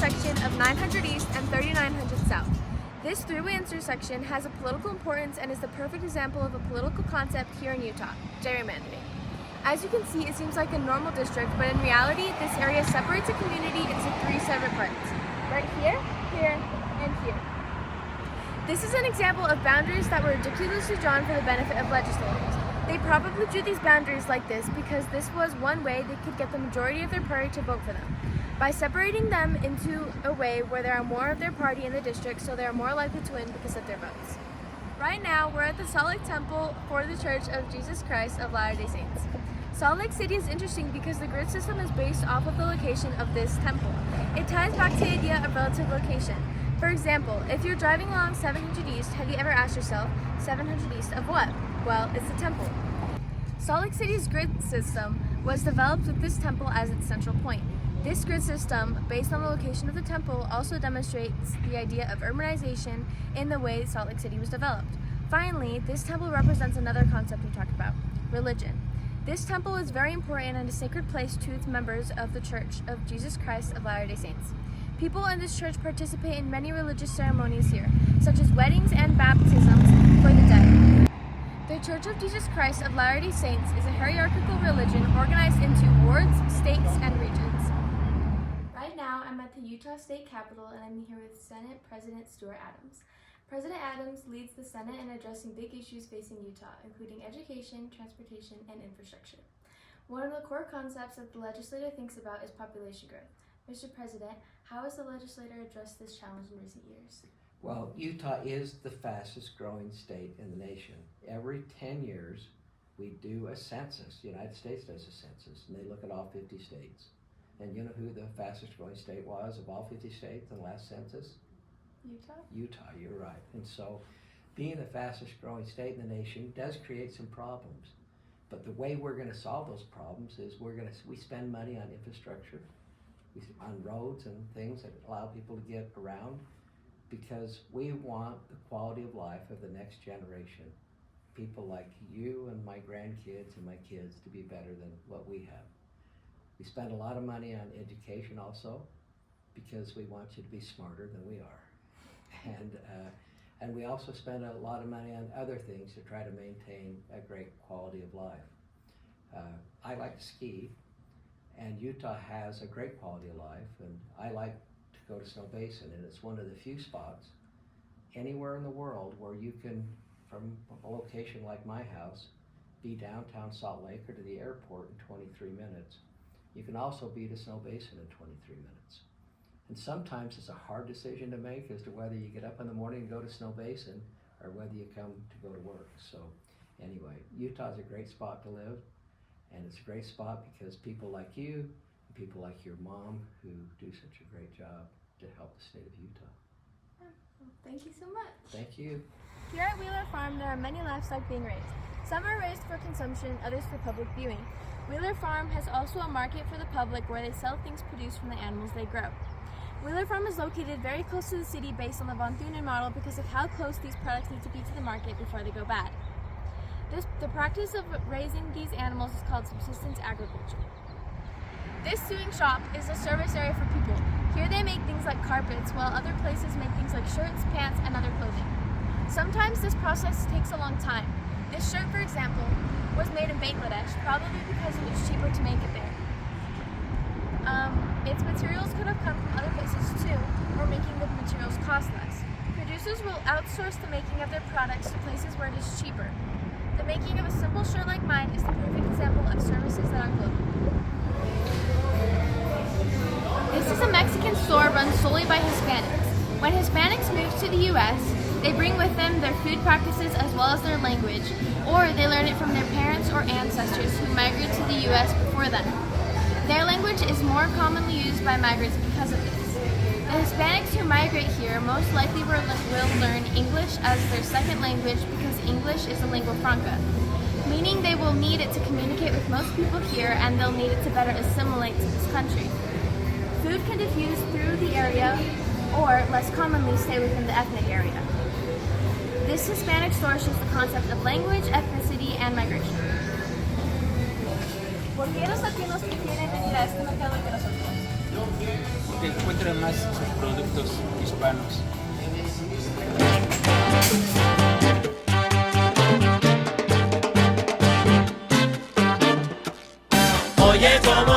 intersection of 900 East and 3900 South. This three-way intersection has a political importance and is the perfect example of a political concept here in Utah, gerrymandering. As you can see, it seems like a normal district, but in reality, this area separates a community into three separate parts. Right here, here, and here. This is an example of boundaries that were ridiculously drawn for the benefit of legislators. They probably drew these boundaries like this because this was one way they could get the majority of their party to vote for them. By separating them into a way where there are more of their party in the district, so they are more likely to win because of their votes. Right now, we're at the Salt Lake Temple for the Church of Jesus Christ of Latter-day Saints. Salt Lake City is interesting because the grid system is based off of the location of this temple. It ties back to the idea of relative location. For example, if you're driving along 700 East, have you ever asked yourself, 700 East of what? Well, it's the temple. Salt Lake City's grid system was developed with this temple as its central point. This grid system, based on the location of the temple, also demonstrates the idea of urbanization in the way Salt Lake City was developed. Finally, this temple represents another concept we talked about, religion. This temple is very important and a sacred place to its members of the Church of Jesus Christ of Latter-day Saints. People in this church participate in many religious ceremonies here, such as weddings and baptisms for the dead. The Church of Jesus Christ of Latter-day Saints is a hierarchical religion organized into wards, states, and regions. Right now, I'm at the Utah State Capitol and I'm here with Senate President Stuart Adams. President Adams leads the Senate in addressing big issues facing Utah, including education, transportation, and infrastructure. One of the core concepts that the legislature thinks about is population growth. Mr. President, how has the legislature addressed this challenge in recent years? Well, Utah is the fastest growing state in the nation. Every 10 years, we do a census. The United States does a census, and they look at all 50 states. And you know who the fastest growing state was of all 50 states in the last census? Utah, you're right. And so being the fastest growing state in the nation does create some problems. But the way we're going to solve those problems is we spend money on infrastructure, on roads and things that allow people to get around, because we want the quality of life of the next generation, people like you and my grandkids and my kids, to be better than what we have. We spend a lot of money on education also, because we want you to be smarter than we are. And we also spend a lot of money on other things to try to maintain a great quality of life. I like to ski, and Utah has a great quality of life, and I like to go to Snow Basin, and it's one of the few spots anywhere in the world where you can, from a location like my house, be downtown Salt Lake or to the airport in 23 minutes. You can also be to Snow Basin in 23 minutes. And sometimes it's a hard decision to make as to whether you get up in the morning and go to Snow Basin or whether you come to go to work. So anyway, Utah is a great spot to live, and it's a great spot because people like you and people like your mom who do such a great job to help the state of Utah. Well, thank you so much. Thank you. Here at Wheeler Farm, there are many livestock being raised. Some are raised for consumption, others for public viewing. Wheeler Farm has also a market for the public where they sell things produced from the animals they grow. Wheeler Farm is located very close to the city based on the Von Thunen model because of how close these products need to be to the market before they go bad. The practice of raising these animals is called subsistence agriculture. This sewing shop is a service area for people. Here they make things like carpets, while other places make things like shirts, pants, and other clothing. Sometimes this process takes a long time. This shirt, for example, was made in Bangladesh, probably because it was cheaper to make it there. Its materials could have come from other places too, or making the materials cost less. Producers will outsource the making of their products to places where it is cheaper. The making of a simple shirt like mine is the perfect example of services that are global. This is a Mexican store run solely by Hispanics. When Hispanics move to the U.S., they bring with them their food practices as well as their language, or they learn it from their parents or ancestors who migrated to the U.S. before them. Their language is more commonly used by migrants because of this. The Hispanics who migrate here most likely will learn English as their second language because English is a lingua franca, meaning they will need it to communicate with most people here and they'll need it to better assimilate to this country. Food can diffuse through the area or, less commonly, stay within the ethnic area. This Hispanic store shows the concept of language, ethnicity, and migration. ¿Por qué los latinos prefieren venir a este mercado que nosotros? que encuentren más sus productos hispanos. Oye, ¿cómo